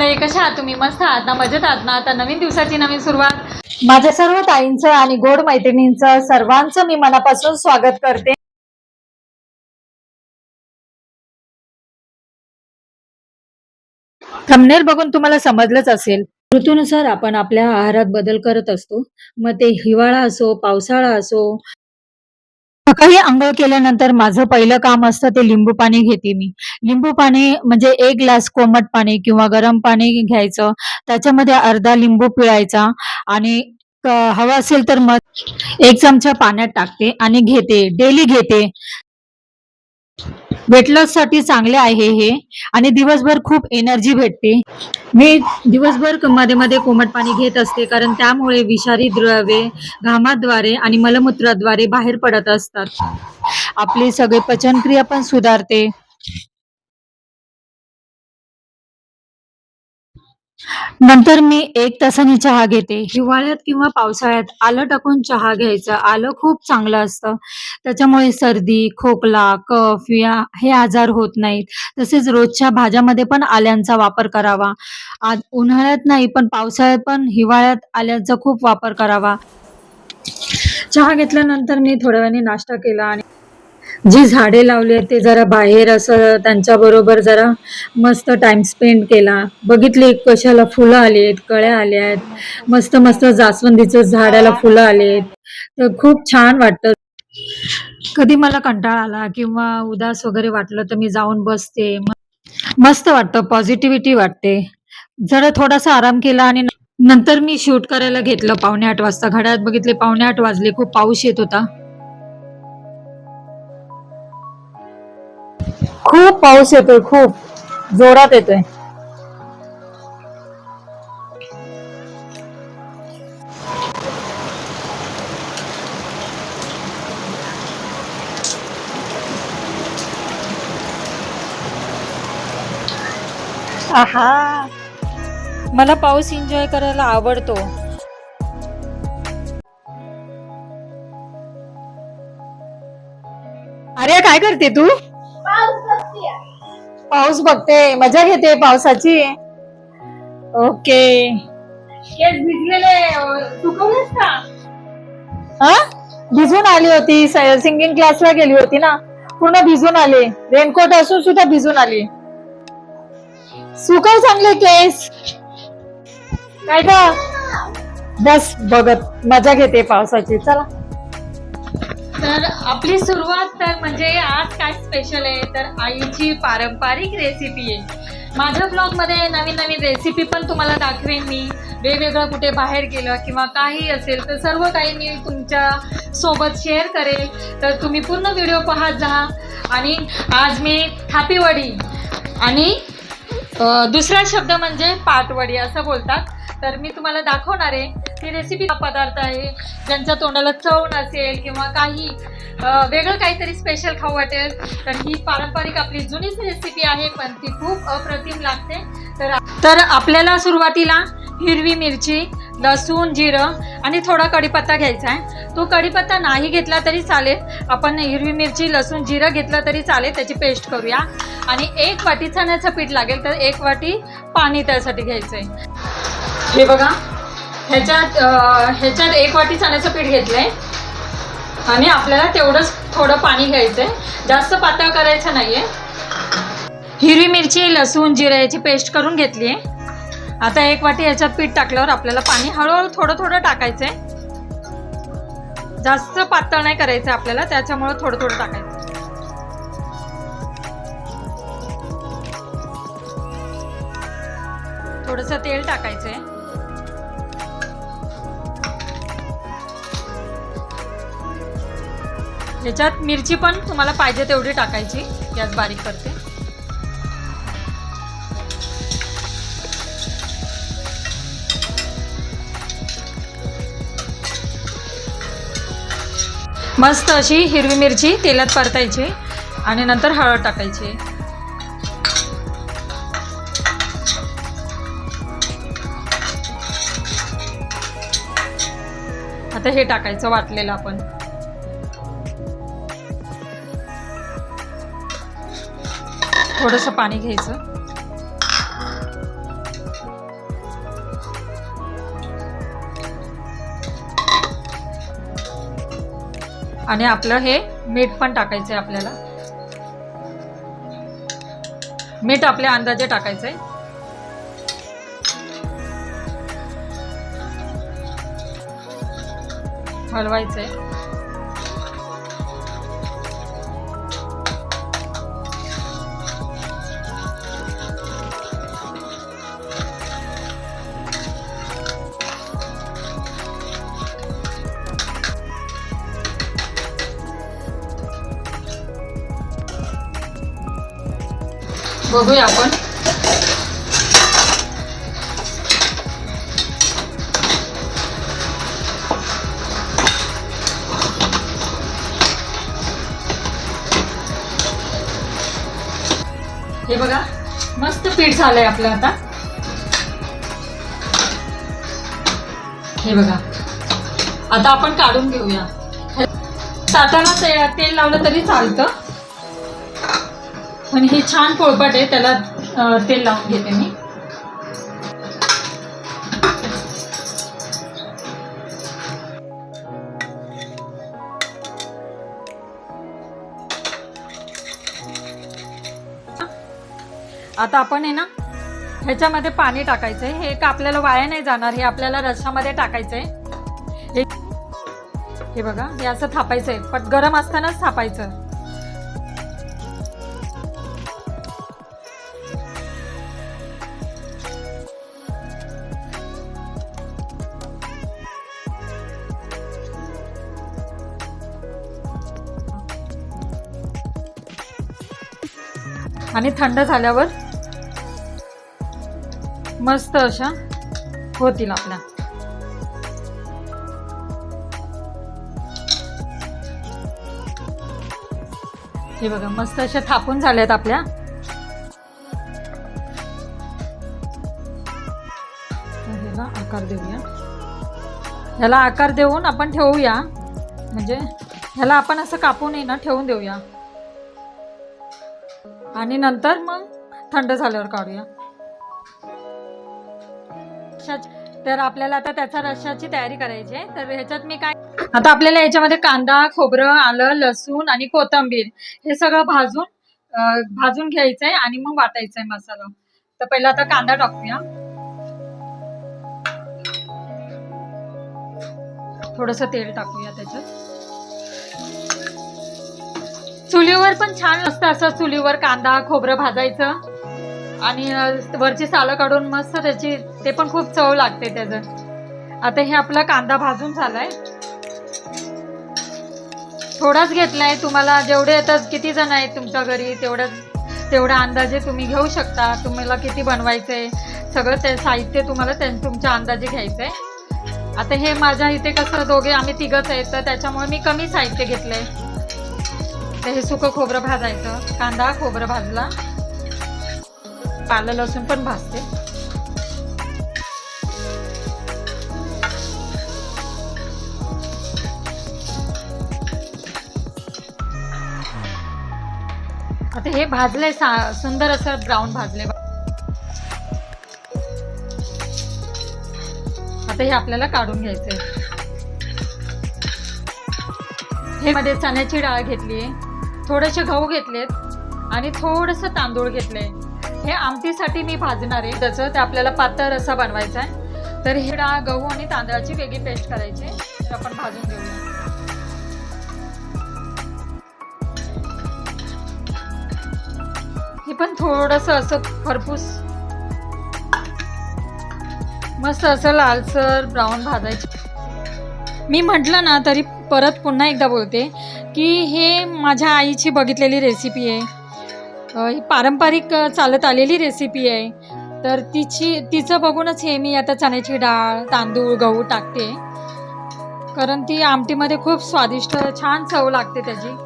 मंडळी, कशा आहात तुम्ही? मस्त आहात ना? मजेत आहात ना? आता नवीन दिवसाची नवीन सुरुवात. माझ्या सर्व ताईंचं आणि गोड मैत्रिणींचं सर्वांचं मी मनापासून स्वागत करते. थंबनेल बघून तुम्हाला समजलंच असेल, ऋतूनुसार आपण आपल्या आहारात बदल करत असतो. मग ते हिवाळा असो, पावसाळा असो. सकाळी अंघोळ केल्यानंतर माझं पहिलं काम असतं ते लिंबू पाणी घेते मी. लिंबू पाणी म्हणजे 1 ग्लास कोमट पाणी किंवा गरम पाणी घ्यायचं. त्याच्यामध्ये अर्धा लिंबू पिळायचा आणि हवं असेल तर मग 1 चमचा पाण्यात टाकते आणि घेते. डेली घेते. वेट लॉस साठी चांगले आहे हे आणि दिवसभर खूप एनर्जी भेटते. मी दिवसभर मध्ये मध्ये कोमट पाणी घेत असते, कारण त्यामुळे विषारी द्रव्ये घामाद्वारे आणि मलमूत्राद्वारे बाहेर पडत असतात. आपली सगळी पचनक्रिया पण सुधारते. नंतर मी 1 तासाने चहा घेते. हिवाळ्यात किंवा पावसाळ्यात आलं टाकून चहा घ्यायचा. आलं खूप चांगलं असतं. त्याच्यामुळे सर्दी, खोकला, कफ हे आजार होत नाहीत. तसेच रोजच्या भाज्यामध्ये पण आल्यांचा वापर करावा. आज उन्हाळ्यात नाही, पण पावसाळ्यात पण हिवाळ्यात आल्यांचा खूप वापर करावा. चहा घेतल्यानंतर मी थोड्या वेळाने नाश्ता केला आणि जी झाडे लावली आहेत ते जरा बाहेर असं त्यांच्याबरोबर जरा मस्त टाइम स्पेंड केला. बघितली कशाला फुलं आली आहेत, कळ्या आल्या आहेत. मस्त मस्त जास्वंदीचं झाडाला फुलं आली आहेत. तर खूप छान वाटतं. कधी मला कंटाळा आला किंवा उदास वगैरे वाटलं तर मी जाऊन बसते. मस्त वाटतं, पॉझिटिव्हिटी वाटते. जरा थोडासा आराम केला आणि नंतर मी शूट करायला घेतलं. 7:45 वाजता घड्याळात बघितले 7:45 वाजले. खूप पाऊस येत होता. खूप पाऊस येतोय, खूप जोरात येतोय. आहा, मला पाऊस एन्जॉय करायला आवडतो. अरे काय करते तू? पाऊस बघते, मजा घेते पावसाची. ओके. केस भिजलेले सुकवलेस का? हा, भिजून आली होती. सिंगिंग क्लासला गेली होती ना, पूर्ण भिजून आली. रेनकोट असून सुद्धा भिजून आली. सुकव चांगले केस. काय का बस बघत मजा घेते पावसाची. चला, तर आपली सुरुवात तर म्हणजे आज काय स्पेशल आहे तर आईची पारंपरिक रेसिपी आहे. माझ्या ब्लॉगमध्ये नवीन नवीन रेसिपी पण तुम्हाला दाखवेन मी. वेगवेगळं कुठे बाहेर गेलं किंवा काही असेल तर सर्व काही मी तुमच्या सोबत शेअर करेल. तर तुम्ही पूर्ण व्हिडिओ पाहत जा. आणि आज मी थापीवडी आणि दुसरा शब्द म्हणजे पाटवडी असं बोलतात. तर मी तुम्हाला दाखवणार आहे ती रेसिपी. हा पदार्थ आहे ज्यांच्या तोंडाला चव नसेल किंवा काही वेगळं काहीतरी स्पेशल खाऊ वाटेल तर ही पारंपरिक आपली जुनीच रेसिपी आहे, पण ती खूप अप्रतिम लागते. तर आपल्याला सुरुवातीला हिरवी मिरची, लसूण, जिरं आणि थोडा कढीपत्ता घ्यायचा आहे. तो कढीपत्ता नाही घेतला तरी चालेल, आपण हिरवी मिरची, लसूण, जिरं घेतलं तरी चालेल. त्याची पेस्ट करूया. आणि 1 वाटी चण्याचं पीठ लागेल, तर 1 वाटी पाणी त्यासाठी घ्यायचं आहे. हे बघा, ह्याच्यात 1 वाटी चण्याचं पीठ घेतलंय आणि आपल्याला तेवढंच थोडं पाणी घ्यायचंय. जास्त पातळ करायचं नाहीये. हिरवी मिरची, लसूण, जिरं याची पेस्ट करून घेतली आहे. आता 1 वाटी ह्याच्यात पीठ टाकल्यावर आपल्याला पाणी हळूहळू थोडं थोडं टाकायचंय. जास्त पातळ नाही करायचं आपल्याला, त्याच्यामुळे थोडं थोडं टाकायचं. थोडंसं तेल टाकायचंय. ह्याच्यात मिरची पण तुम्हाला पाहिजे तेवढी टाकायची. गॅस बारीक करते. मस्त अशी हिरवी मिरची तेलात परतायची आणि नंतर हळद टाकायची. आता हे टाकायचं वाटलेलं आपण. थोडंसं पाणी घ्यायचं. आणि आपलं हे मीठ पण टाकायचं आहे आपल्याला. मीठ आपल्या अंदाजे टाकायचं आहे. हलवायचं आहे. बघूया आपण. हे बघा मस्त पीठ झालंय आपलं आता. हे बघा आता आपण काढून घेऊया. ताटाला तेल लावलं तरी चालतं, पण हे छान पोळपाट आहे, त्याला तेल लावून घेते मी. आता आपण आहे ना ह्याच्यामध्ये पाणी टाकायचंय. हे का आपल्याला वाया नाही जाणार, हे आपल्याला रश्श्यामध्ये टाकायचंय. हे बघा हे असं थापायचंय, पण गरम असतानाच थापायचं. आणि थंड झाल्यावर मस्त अशा होतील आपल्या. हे बघा मस्त अशा थापून झाल्यात आपल्या. ह्याला आकार देऊया. ह्याला आकार देऊन आपण ठेवूया, म्हणजे ह्याला आपण असं कापून आहे ना ठेवून देऊया आणि नंतर मग थंड झाल्यावर काढूया. तर आपल्याला आता त्याचा रश्श्याची तयारी करायची आहे. तर ह्याच्यात मी काय, आता आपल्याला याच्यामध्ये कांदा, खोबरं, आलं, लसूण आणि कोथिंबीर हे सगळं भाजून घ्यायचंय आणि मग वाटायचंय मसाला. तर पहिला आता कांदा टाकूया. थोडंसं तेल टाकूया त्याच्यात. चुलीवर पण छान असतं असं, चुलीवर कांदा खोबरं भाजायचं आणि वरची सालं काढून मस्त त्याची, ते पण खूप चव लागते त्याचं. आता हे आपला कांदा भाजून झालाय. थोडाच घेतलाय, तुम्हाला जेवढे येतात, किती जण आहेत तुमच्या घरी तेवढा अंदाजे तुम्ही घेऊ शकता. तुम्हाला किती बनवायचंय सगळं ते साहित्य तुम्हाला तुमच्या अंदाजे घ्यायचंय. आता हे माझ्या इथे कसं आम्ही तिघच आहेत, तर त्याच्यामुळे मी कमी साहित्य घेतलंय. तर हे सुकं खोबरं भाजायचं. कांदा खोबरं भाजला, आलं लसूण पण भाजते. आता हे भाजलंय, सुंदर असं ब्राऊन भाजले. आता हे आपल्याला काढून घ्यायचंय. हे मध्ये चण्याची डाळ घेतली, थोडेसे गहू घेतलेत आणि थोडंसं तांदूळ घेतलंय. हे आमटीसाठी मी भाजणार आहे. त्याचं ते आपल्याला पातळ रस्सा बनवायचा आहे. तर हे डाळ, गहू आणि तांदळाची वेगळी पेस्ट करायची. तर आपण भाजून घेऊया. हे पण थोडंसं असं खरपूस मस्त असं लालसर ब्राऊन भाजायचं. मी म्हटलं ना तरी परत पुन्हा एकदा बोलते की हे माझ्या आईची बघितलेली रेसिपी आहे. ही पारंपरिक चालत आलेली रेसिपी आहे. तर तिचं बघूनच हे मी आता चण्याची डाळ, तांदूळ, गहू टाकते, कारण ती आमटीमध्ये खूप स्वादिष्ट छान चव लागते त्याची.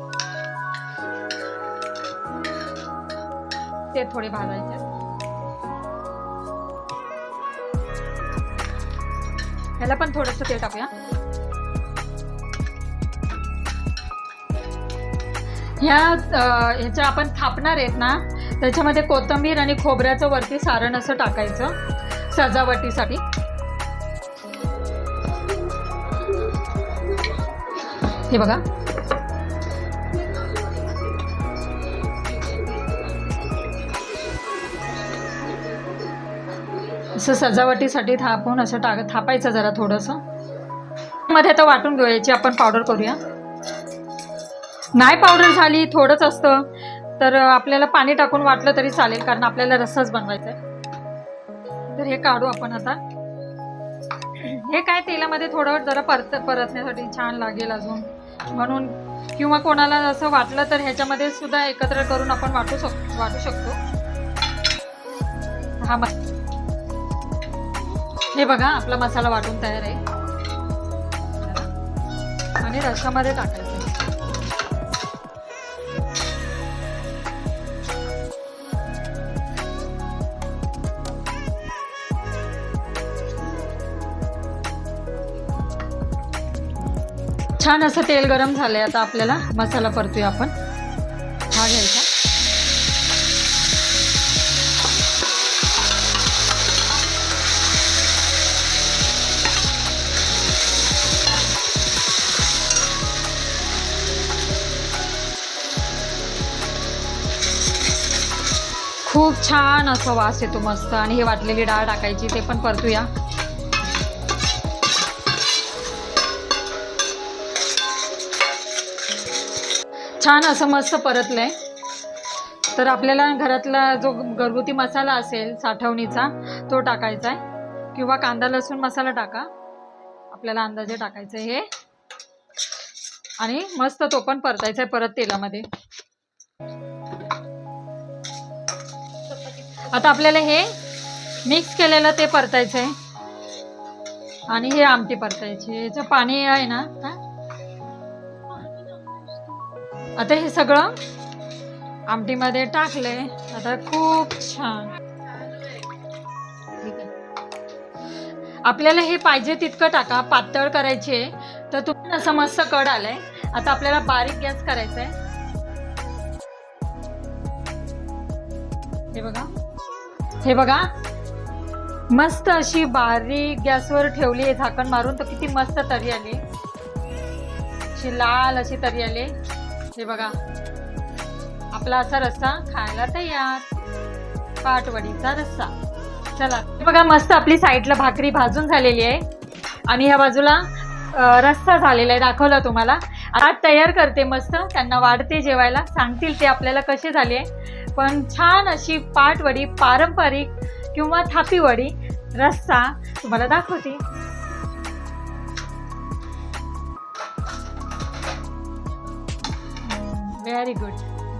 ते थोडे भाजायचे. ह्याला पण थोडंसं तेल टाकूया. ह्याच्या आपण थापणार आहेत ना, त्याच्यामध्ये कोथिंबीर आणि खोबऱ्याचं वरती सारण असं टाकायचं सजावटीसाठी. हे बघा असं सजावटीसाठी थापून असं थापायचं जरा थोडंसं. मध्ये आता वाटून घेऊयाची आपण पावडर करूया. नाही पावडर झाली थोडंच असतं तर आपल्याला पाणी टाकून वाटलं तरी चालेल, कारण आपल्याला रस्साच बनवायचा आहे. तर हे काढू आपण आता. हे काय तेलामध्ये थोडं जरा परतण्यासाठी छान लागेल अजून म्हणून, किंवा कोणाला असं वाटलं तर ह्याच्यामध्ये सुद्धा एकत्र करून आपण वाटू शकतो. हा हे बघा आपला मसाला वाटून तयार आहे आणि रश्श्यामध्ये टाकायचं. छान असं तेल गरम झालंय. आता आपल्याला मसाला परतूया आपण. हा घ्यायचा. खूप छान असा वास येतो मस्त. आणि हे वाटलेली डाळ टाकायची, ते पण परतूया. छान असं मस्त परतलंय. तर आपल्याला घरातला जो घरगुती मसाला असेल साठवणीचा तो टाकायचा आहे, किंवा कांदा लसूण मसाला टाका, आपल्याला अंदाजे टाकायचं हे. आणि मस्त तो पण परतायचा आहे परत तेलामध्ये. आता आपल्याला हे मिक्स केलेलं ते परतायचं आहे आणि हे आमटी परतायची. याचं पाणी आहे ना. आता हे सगळं आमटीमध्ये टाकलंय. आता खूप छान आपल्याला हे पाहिजे तितकं टाका. पातळ करायचे तर तुम्ही असं मस्त कड आलंय. आता आपल्याला बारीक गॅस करायचा आहे. हे बघा मस्त अशी बारीक गॅसवर ठेवली आहे झाकण मारून, तर किती मस्त तरी आली. अशी लाल अशी तरी आली. हे बघा आपला असा रस्सा खायला तयार. पाटवडीचा रस्सा. चला बघा मस्त आपली साईडला भाकरी भाजून झालेली आहे आणि ह्या बाजूला रस्सा झालेला आहे. दाखवला तुम्हाला. आता तयार करते मस्त. त्यांना वाढते जेवायला, सांगतील ते आपल्याला कशी झाली आहे. पण छान अशी पाटवडी पारंपरिक किंवा थापी वडी रस्सा तुम्हाला दाखवते. Very good.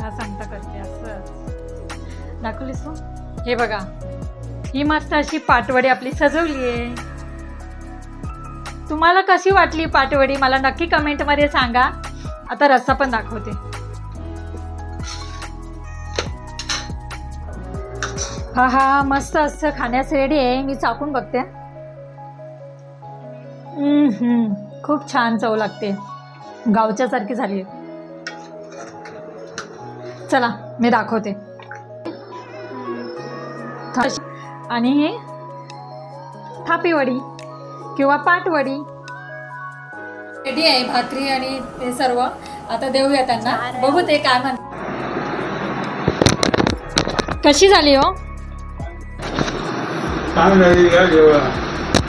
हा सांगता करते असं दाखवलीस तू. हे बघा ही मस्त अशी पाटवडी आपली सजवली आहे. तुम्हाला कशी वाटली पाटवडी मला नक्की कमेंटमध्ये सांगा. आता रस्सा पण दाखवते. हा मस्त असं खाण्यास रेडी आहे. मी चाकून बघते. खूप छान चव लागते. गावच्या सारखी झाली आहे. चला मी दाखवते. आणि हे थापी वडी किंवा पाटवडी रेडी आहे. भाकरी आणि ते सर्व. आता देऊया त्यांना. बघू ते काय म्हणतात. कशी झाली हो.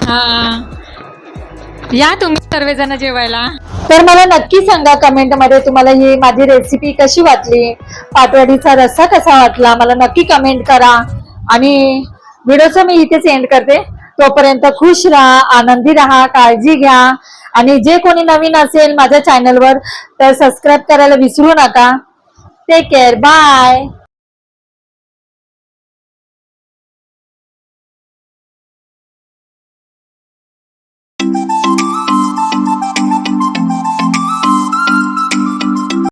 हा या तुम्ही सर्वजण जेवायला. तर मला नक्की सांगा कमेंटमध्ये तुम्हाला ही माझी रेसिपी कशी वाटली. पाटवडीचा रस्सा कसा वाटला मला नक्की कमेंट करा. आणि व्हिडिओचा मी इथेच एंड करते. तोपर्यंत खुश राहा, आनंदी राहा, काळजी घ्या. आणि जे कोणी नवीन असेल माझ्या चॅनलवर तर सबस्क्राईब करायला विसरू नका. Take care. बाय.